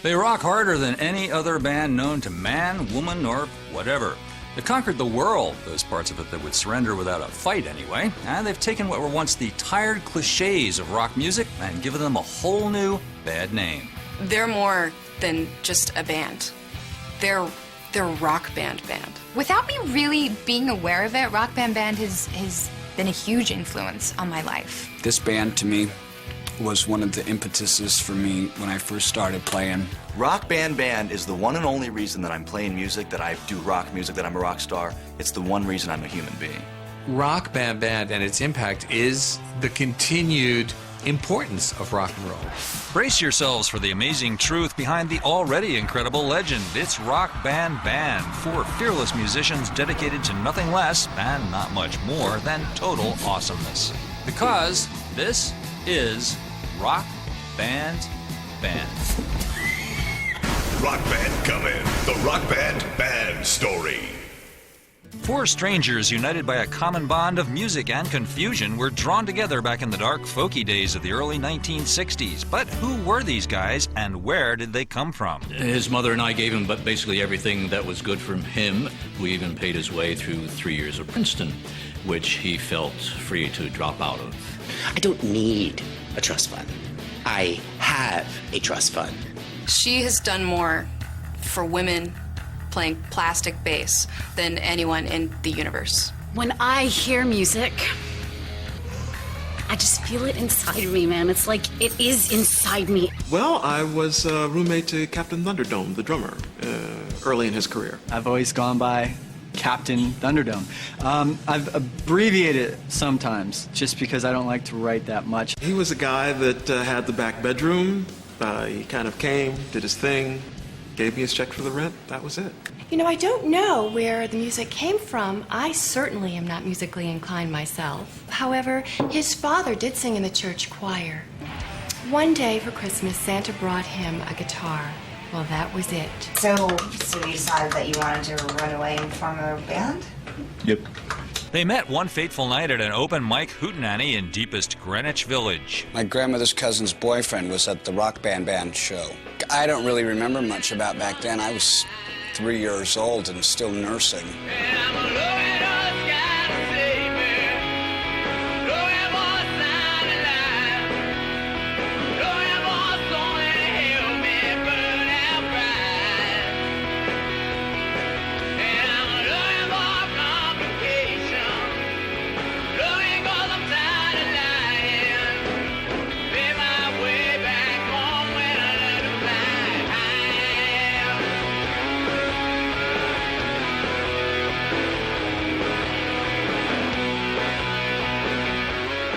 They rock harder than any other band known to man, woman, or whatever. They've conquered the world, those parts of it that would surrender without a fight anyway, and they've taken what were once the tired cliches of rock music and given them a whole new bad name. They're more than just a band. They're rock band. Without me really being aware of it, Rock Band has been a huge influence on my life. This band, to me, was one of the impetuses for me when I first started playing. Rock Band is the one and only reason that I'm playing music, that I do rock music, that I'm a rock star. It's the one reason I'm a human being. Rock Band and its impact is the continued importance of rock and roll. Brace yourselves for the amazing truth behind the already incredible legend. It's Rock Band, four fearless musicians dedicated to nothing less and not much more than total awesomeness. Because this is Rock Band. Rock Band Cometh, the Rock Band story. Four strangers united by a common bond of music and confusion were drawn together back in the dark, folky days of the early 1960s. But who were these guys, and where did they come from? His mother and I gave him basically everything that was good for him. We even paid his way through 3 years of Princeton, which he felt free to drop out of. I don't need a trust fund. I have a trust fund. She has done more for women playing plastic bass than anyone in the universe. When I hear music, I just feel it inside of me, man. It's like it is inside me. Well, I was a roommate to Captain Thunderdome, the drummer, early in his career. I've always gone by Captain Thunderdome. I've abbreviated it sometimes just because I don't like to write that much. He was a guy that had the back bedroom. He kind of came, did his thing, gave me his check for the rent. That was it. You know, I don't know where the music came from. I certainly am not musically inclined myself. However, his father did sing in the church choir. One day for Christmas, Santa brought him a guitar. Well, that was it. So you decided that you wanted to run away and form a band? Yep. They met one fateful night at an open mic hootenanny in deepest Greenwich Village. My grandmother's cousin's boyfriend was at the Rock Band show. I don't really remember much about back then. I was 3 years old and still nursing.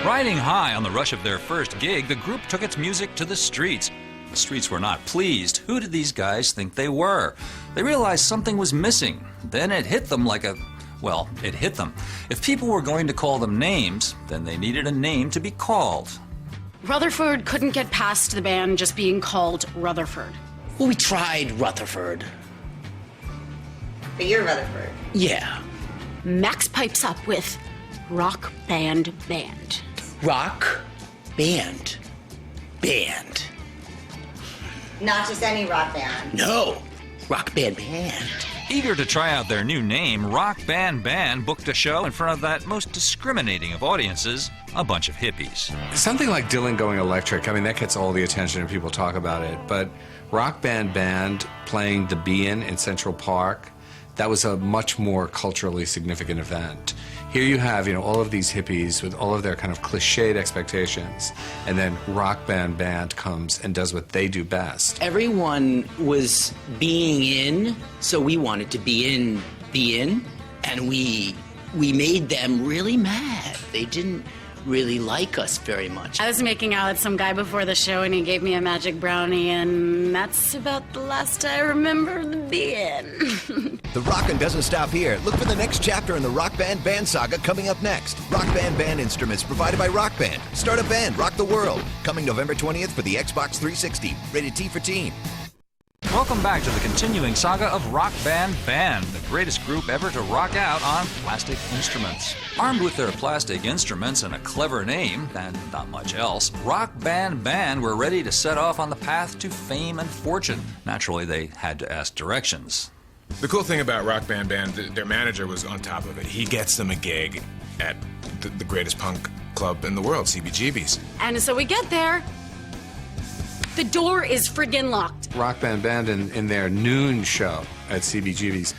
Riding high on the rush of their first gig, the group took its music to the streets. The streets were not pleased. Who did these guys think they were? They realized something was missing. Then it hit them like it hit them. If people were going to call them names, then they needed a name to be called. Rutherford couldn't get past the band just being called Rutherford. Well, we tried Rutherford. But you're Rutherford. Yeah. Max pipes up with Rock Band. Rock Band. Not just any rock band. No, Rock Band. Eager to try out their new name, Rock Band booked a show in front of that most discriminating of audiences, a bunch of hippies. Something like Dylan going electric, I mean, that gets all the attention and people talk about it, but Rock Band playing the Bean in Central Park, that was a much more culturally significant event. Here you have, all of these hippies with all of their kind of cliched expectations, and then Rock Band comes and does what they do best. Everyone was being in, so we wanted to be in, and we made them really mad. They didn't really like us very much. I was making out with some guy before the show and he gave me a magic brownie, and that's about the last I remember being. The rockin' doesn't stop here. Look for the next chapter in the Rock Band saga coming up next. Rock Band instruments provided by Rock Band. Start a band, rock the world. Coming November 20th for the Xbox 360. Rated T for teen. Welcome back to the continuing saga of Rock Band Band, the greatest group ever to rock out on plastic instruments. Armed with their plastic instruments and a clever name, and not much else, Rock Band Band were ready to set off on the path to fame and fortune. Naturally, they had to ask directions. The cool thing about Rock Band Band, their manager was on top of it. He gets them a gig at the greatest punk club in the world, CBGB's. And so we get there. The door is friggin' locked. Rock Band Band in their noon show at CBGB's,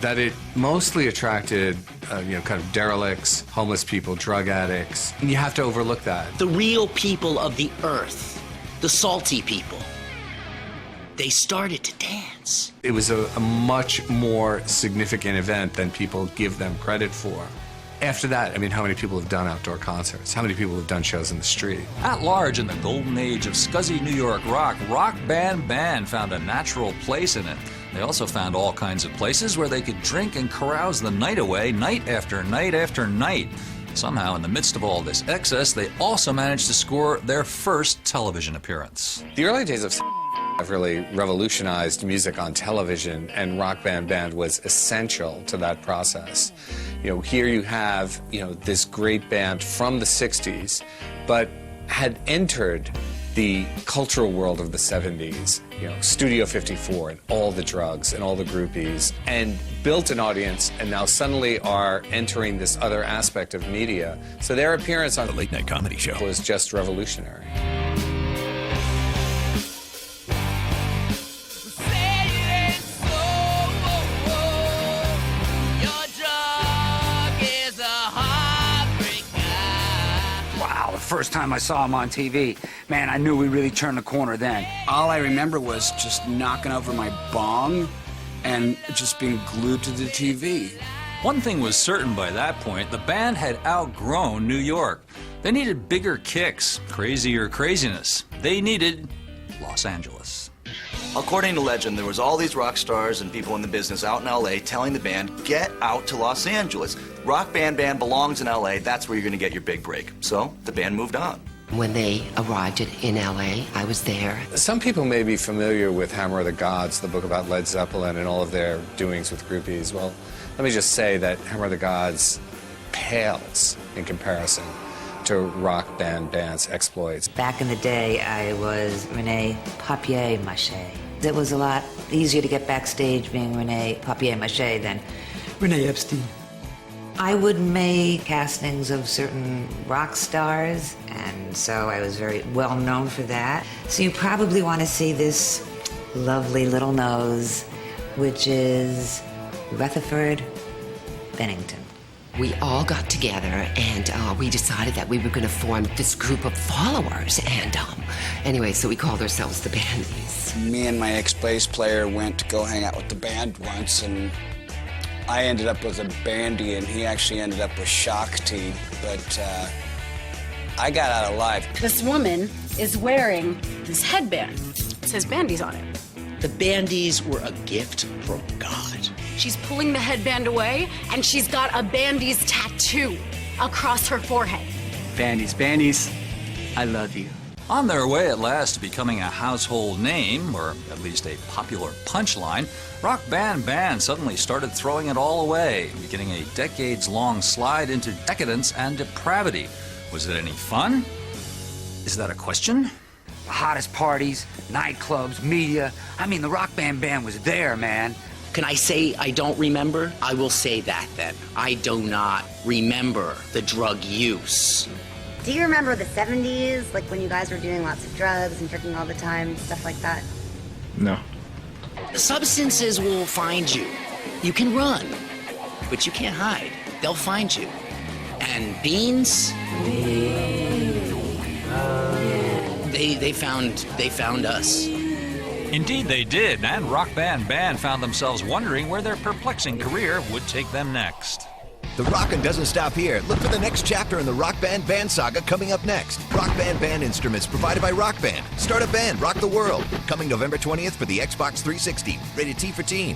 that it mostly attracted, kind of derelicts, homeless people, drug addicts. And you have to overlook that. The real people of the earth, the salty people, they started to dance. It was a much more significant event than people give them credit for. After that, how many people have done outdoor concerts? How many people have done shows in the street? At large in the golden age of scuzzy New York rock, Rock Band Band found a natural place in it. They also found all kinds of places where they could drink and carouse the night away, night after night after night. Somehow, in the midst of all this excess, they also managed to score their first television appearance. The early days of have really revolutionized music on television, and Rock Band Band was essential to that process. Here you have, this great band from the 60s, but had entered the cultural world of the 70s, Studio 54 and all the drugs and all the groupies, and built an audience, and now suddenly are entering this other aspect of media. So their appearance on the Late Night Comedy Show was just revolutionary. First time I saw him on TV, man, I knew we really turned the corner then. All I remember was just knocking over my bong and just being glued to the TV. One thing was certain by that point, the band had outgrown New York. They needed bigger kicks, crazier craziness. They needed Los Angeles. According to legend, there was all these rock stars and people in the business out in L.A. telling the band, get out to Los Angeles. Rock Band Band belongs in L.A. That's where you're going to get your big break. So the band moved on. When they arrived in L.A., I was there. Some people may be familiar with Hammer of the Gods, the book about Led Zeppelin and all of their doings with groupies. Well, let me just say that Hammer of the Gods pales in comparison to Rock Band Band's exploits. Back in the day, I was Renee Papier-Mâché. It was a lot easier to get backstage being Renee Papier-Mâché than Renee Epstein. I would make castings of certain rock stars, and so I was very well known for that. So you probably want to see this lovely little nose, which is Rutherford Bennington. We all got together and we decided that we were going to form this group of followers. And anyway, so we called ourselves the Bandies. Me and my ex-bass player went to go hang out with the band once, and I ended up with a bandy, and he actually ended up with Shock T. But I got out alive. This woman is wearing this headband. It says Bandies on it. The Bandies were a gift from God. She's pulling the headband away, and she's got a Bandies tattoo across her forehead. Bandies, Bandies, I love you. On their way at last to becoming a household name, or at least a popular punchline, Rock Band Band suddenly started throwing it all away, beginning a decades-long slide into decadence and depravity. Was it any fun? Is that a question? The hottest parties, nightclubs, media. The Rock Band Band was there, man. Can I say I don't remember? I will say that then. I do not remember the drug use. Do you remember the 70s, like when you guys were doing lots of drugs and drinking all the time, stuff like that? No. Substances will find you. You can run, but you can't hide. They'll find you. And beans? They found us. Indeed they did, and Rock Band Band found themselves wondering where their perplexing career would take them next. The rockin' doesn't stop here. Look for the next chapter in the Rock Band Band saga coming up next. Rock Band Band instruments provided by Rock Band. Start a band, rock the world. Coming November 20th for the Xbox 360. Rated T for teen.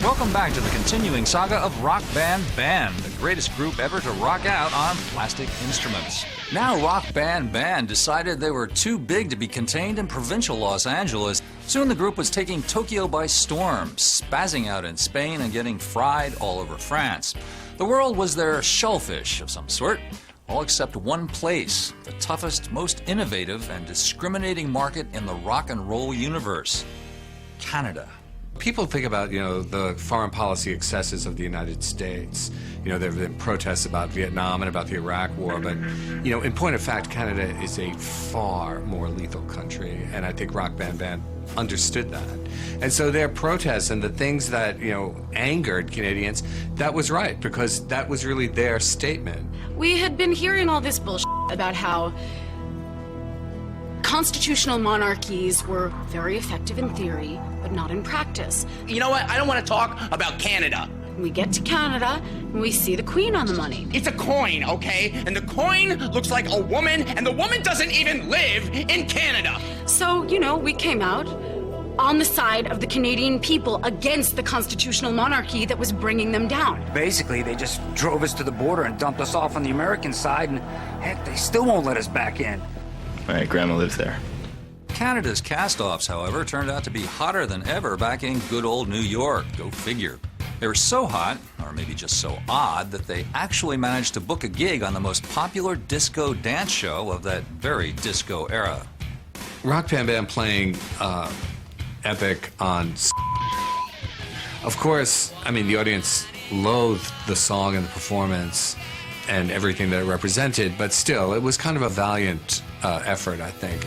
Welcome back to the continuing saga of Rock Band Band, the greatest group ever to rock out on plastic instruments. Now Rock Band Band decided they were too big to be contained in provincial Los Angeles. Soon the group was taking Tokyo by storm, spazzing out in Spain and getting fried all over France. The world was their shellfish of some sort, all except one place, the toughest, most innovative, and discriminating market in the rock and roll universe, Canada. People think about, the foreign policy excesses of the United States. There have been protests about Vietnam and about the Iraq War, but, in point of fact, Canada is a far more lethal country, and I think Rock Band Band understood that. And so their protests and the things that, angered Canadians, that was right, because that was really their statement. We had been hearing all this bullshit about how constitutional monarchies were very effective in theory, but not in practice. You know what? I don't want to talk about Canada. We get to Canada, and we see the Queen on the money. It's a coin, okay? And the coin looks like a woman, and the woman doesn't even live in Canada. So, we came out on the side of the Canadian people against the constitutional monarchy that was bringing them down. Basically, they just drove us to the border and dumped us off on the American side, and heck, they still won't let us back in. All right, Grandma lives there. Canada's cast-offs, however, turned out to be hotter than ever back in good old New York. Go figure. They were so hot, or maybe just so odd, that they actually managed to book a gig on the most popular disco dance show of that very disco era. Rock Band Band playing Epic on... Of course, the audience loathed the song and the performance and everything that it represented, but still, it was kind of a valiant effort, I think.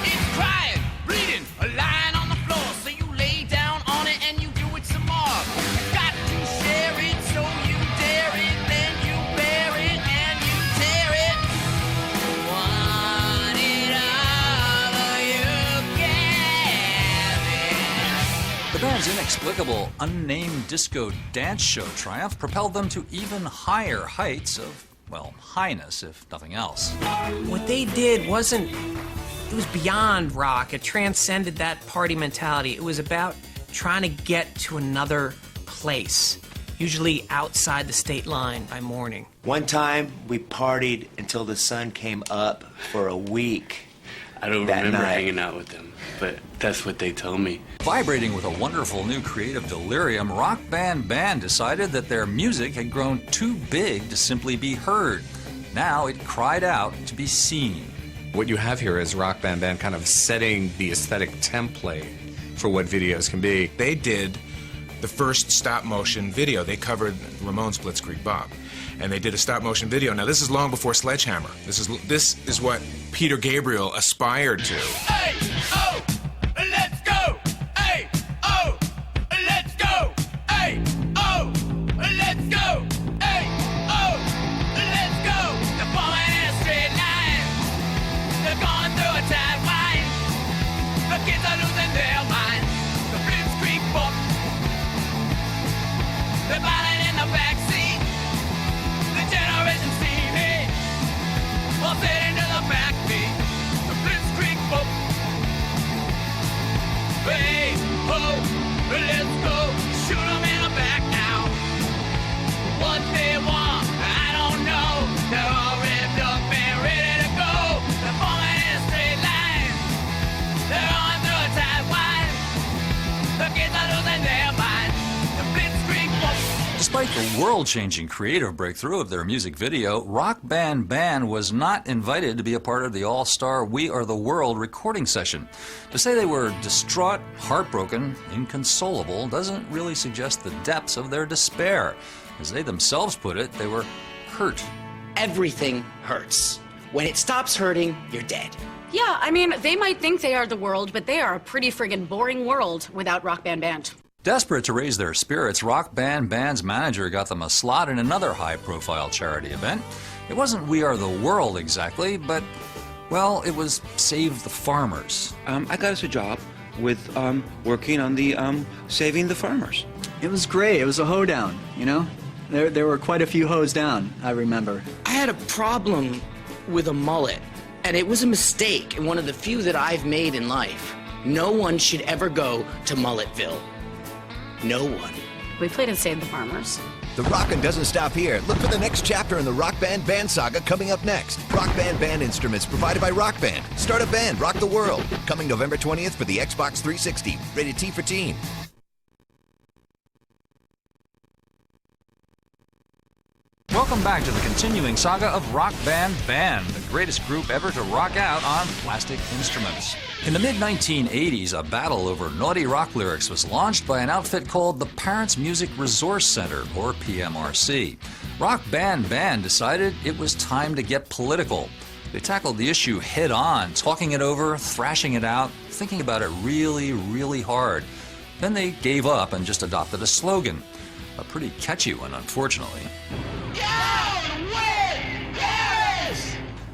It's crying, bleeding, lying on the floor, so you lay down on it and you do it some more. You got to share it, so you dare it, then you bear it and you tear it. Want it all, or you get it. The band's inexplicable, unnamed disco dance show triumph propelled them to even higher heights of, highness, if nothing else. What they did it was beyond rock. It transcended that party mentality. It was about trying to get to another place, usually outside the state line by morning. One time, we partied until the sun came up for a week. I don't remember hanging out with them, but that's what they told me. Vibrating with a wonderful new creative delirium, Rock Band Band decided that their music had grown too big to simply be heard. Now it cried out to be seen. What you have here is Rock Band Band kind of setting the aesthetic template for what videos can be. They did the first stop-motion video. They covered Ramones' Blitzkrieg Bob. And they did a stop-motion video. Now, this is long before Sledgehammer. This is what Peter Gabriel aspired to. Hey, oh, let's go! Hey, oh, let's go! Hey, oh, let's go! Hey, oh, let's go! They're falling in a straight line. They're going through a tight line. The kids are losing their minds. The Blitzkrieg Bob. They're biting in the backseat. Generation C, hey, we'll sit into the backbeat, the Blitzkrieg Book. Hey, ho, let's go, shoot them in the back now. What they want, I don't know. They're all ripped up and ready to go. They're falling in a straight line. They're on through a tight line. The kids are losing their minds. The Blitzkrieg Book. Despite the world-changing creative breakthrough of their music video, Rock Band Band was not invited to be a part of the all-star We Are the World recording session. To say they were distraught, heartbroken, inconsolable doesn't really suggest the depths of their despair. As they themselves put it, they were hurt. Everything hurts. When it stops hurting, you're dead. Yeah, they might think they are the world, but they are a pretty friggin' boring world without Rock Band Band. Desperate to raise their spirits, Rock Band Band's manager got them a slot in another high-profile charity event. It wasn't We Are the World exactly, but, it was Save the Farmers. I got us a job with working on the Saving the Farmers. It was great. It was a hoedown, There were quite a few hoes down, I remember. I had a problem with a mullet, and it was a mistake, and one of the few that I've made in life. No one should ever go to Mulletville. No one. We played in Save the Farmers. The rockin' doesn't stop here. Look for the next chapter in the Rock Band Band Saga coming up next. Rock Band Band instruments provided by Rock Band. Start a band, rock the world. Coming November 20th for the Xbox 360. Rated T for Teen. Welcome back to the continuing saga of Rock Band Band, the greatest group ever to rock out on plastic instruments. In the mid-1980s, a battle over naughty rock lyrics was launched by an outfit called the Parents Music Resource Center, or PMRC. Rock Band Band decided it was time to get political. They tackled the issue head-on, talking it over, thrashing it out, thinking about it really, really hard. Then they gave up and just adopted a slogan. A pretty catchy one, unfortunately.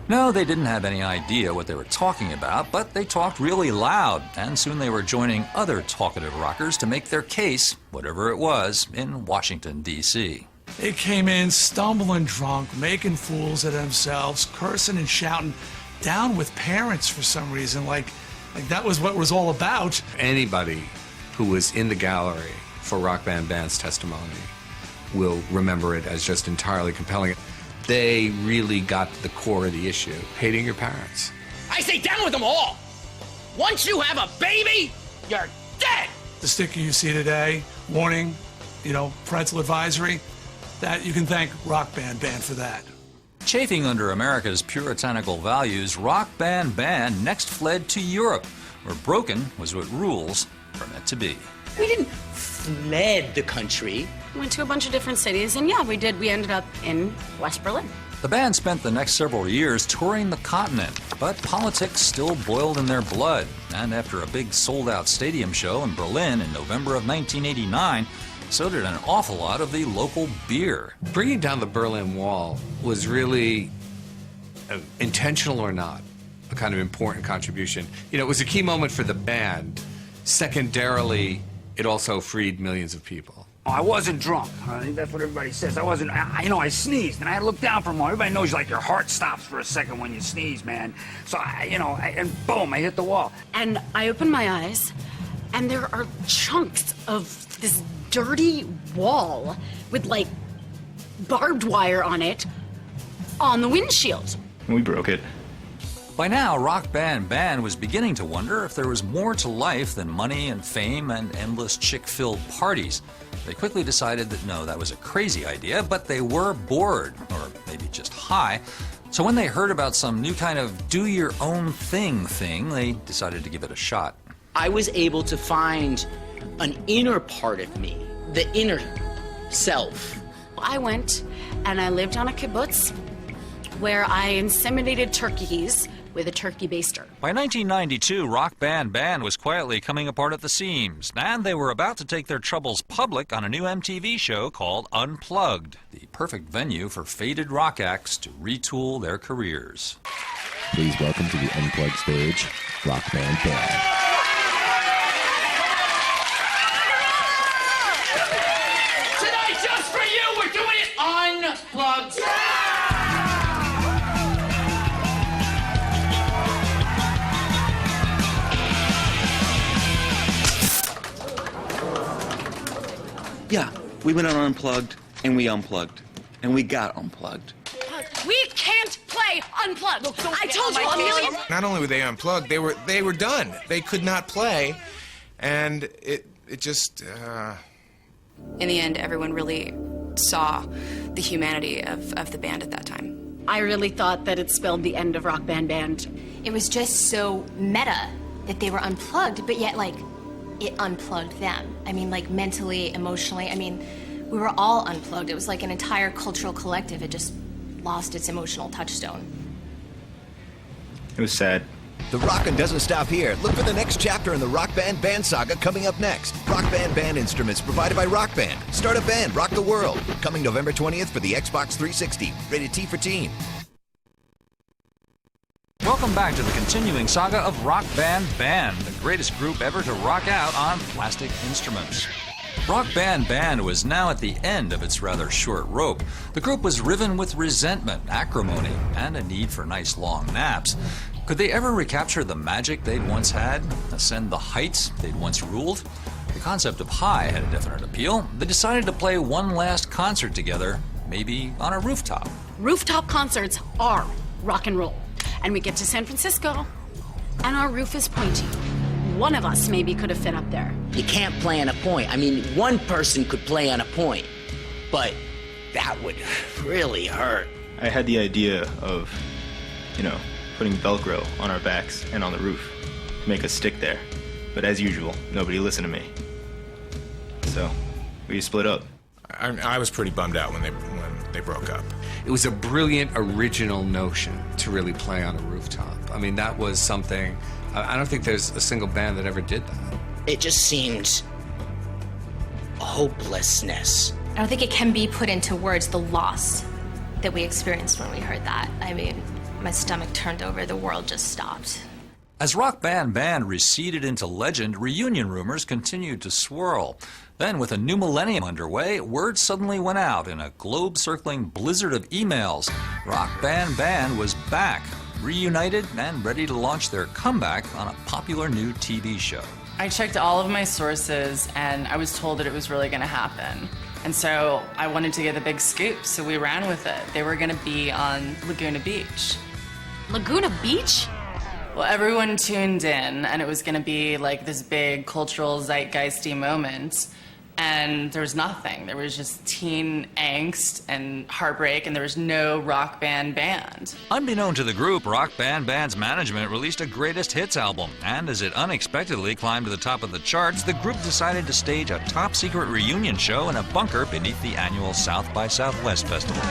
No, they didn't have any idea what they were talking about, but they talked really loud, and soon they were joining other talkative rockers to make their case, whatever it was, in Washington, D.C. They came in stumbling drunk, making fools of themselves, cursing and shouting, down with parents for some reason, like that was what it was all about. Anybody who was in the gallery for Rock Band Band's testimony will remember it as just entirely compelling. They really got to the core of the issue, hating your parents. I say down with them all! Once you have a baby, you're dead! The sticker you see today, warning, parental advisory, that you can thank Rock Band Band for that. Chafing under America's puritanical values, Rock Band Band next fled to Europe, where broken was what rules were meant to be. We didn't fled the country. Went to a bunch of different cities, and yeah, we did. We ended up in West Berlin. The band spent the next several years touring the continent, but politics still boiled in their blood. And after a big sold-out stadium show in Berlin in November of 1989, so did an awful lot of the local beer. Bringing down the Berlin Wall was really, intentional or not, a kind of important contribution. It was a key moment for the band. Secondarily, it also freed millions of people. I wasn't drunk. I think that's what everybody says. I wasn't, I sneezed, and I had to look down for a moment. Everybody knows, your heart stops for a second when you sneeze, man. So, and boom, I hit the wall. And I opened my eyes, and there are chunks of this dirty wall with, barbed wire on it on the windshield. We broke it. By now, Rock Band Band was beginning to wonder if there was more to life than money and fame and endless chick-filled parties. They quickly decided that no, that was a crazy idea, but they were bored, or maybe just high. So when they heard about some new kind of do-your-own-thing, they decided to give it a shot. I was able to find an inner part of me, the inner self. I went and I lived on a kibbutz where I inseminated turkeys with a turkey baster. By 1992, Rock Band Band was quietly coming apart at the seams, and they were about to take their troubles public on a new MTV show called Unplugged, the perfect venue for faded rock acts to retool their careers. Please welcome to the Unplugged stage, Rock Band Band. Tonight, just for you, we're doing it unplugged. Yeah, we went on Unplugged, and we unplugged. And we got unplugged. We can't play unplugged. I told you a million. Not only were they unplugged, they were done. They could not play, and it just. In the end, everyone really saw the humanity of the band at that time. I really thought that it spelled the end of Rock Band Band. It was just so meta that they were unplugged, but yet it unplugged them. I mean, mentally, emotionally. I mean, we were all unplugged. It was like an entire cultural collective. It just lost its emotional touchstone. It was sad. The rockin' doesn't stop here. Look for the next chapter in the Rock Band Band Saga coming up next. Rock Band Band instruments provided by Rock Band. Start a band, rock the world. Coming November 20th for the Xbox 360. Rated T for Teen. Welcome back to the continuing saga of Rock Band Band, the greatest group ever to rock out on plastic instruments. Rock Band Band was now at the end of its rather short rope. The group was riven with resentment, acrimony, and a need for nice long naps. Could they ever recapture the magic they'd once had, ascend the heights they'd once ruled? The concept of high had a definite appeal. They decided to play one last concert together, maybe on a rooftop. Rooftop concerts are rock and roll. And we get to San Francisco, and our roof is pointy. One of us maybe could have fit up there. You can't play on a point. I mean, one person could play on a point, but that would really hurt. I had the idea of, putting Velcro on our backs and on the roof to make us stick there. But as usual, nobody listened to me. So we split up. I was pretty bummed out when they broke up. It was a brilliant original notion to really play on a rooftop. I mean, that was something, I don't think there's a single band that ever did that. It just seemed hopelessness. I don't think it can be put into words, the loss that we experienced when we heard that. I mean, my stomach turned over, the world just stopped. As Rock Band Band receded into legend, reunion rumors continued to swirl. Then, with a new millennium underway, word suddenly went out in a globe-circling blizzard of emails. Rock Band Band was back, reunited, and ready to launch their comeback on a popular new TV show. I checked all of my sources, and I was told that it was really going to happen. And so I wanted to get the big scoop, so we ran with it. They were going to be on Laguna Beach. Laguna Beach? Well, everyone tuned in, and it was going to be like this big cultural zeitgeisty moment. And there was nothing. There was just teen angst and heartbreak, and there was no Rock Band Band. Unbeknown to the group, Rock Band Band's management released a greatest hits album. And as it unexpectedly climbed to the top of the charts, the group decided to stage a top-secret reunion show in a bunker beneath the annual South by Southwest Festival.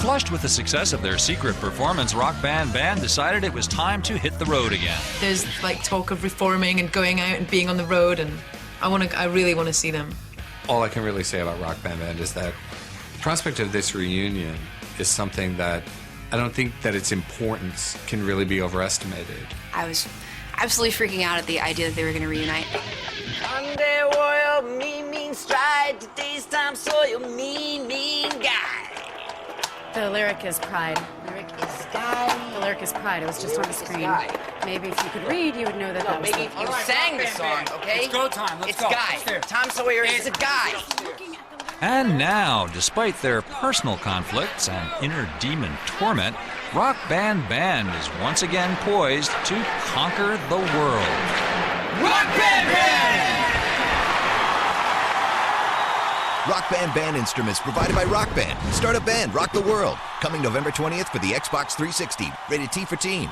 Flushed with the success of their secret performance, Rock Band Band decided it was time to hit the road again. There's like talk of reforming and going out and being on the road, and I really want to see them. All I can really say about Rock Band Band is that the prospect of this reunion is something that I don't think that its importance can really be overestimated. I was absolutely freaking out at the idea that they were going to reunite. Sunday warrior, mean stride. Today's time, so you mean guy. The lyric is pride. Lyric is sky. The lyric is pride. It was just on the screen. Maybe if you could read, you would know that that was maybe if you sang the song, okay? It's go time. Let's it's go. Guy. Tom Sawyer is a guy. And now, despite their personal conflicts and inner demon torment, Rock Band Band is once again poised to conquer the world. Rock Band Band! Rock Band Band instruments provided by Rock Band. Start a band, rock the world. Coming November 20th for the Xbox 360. Rated T for teen.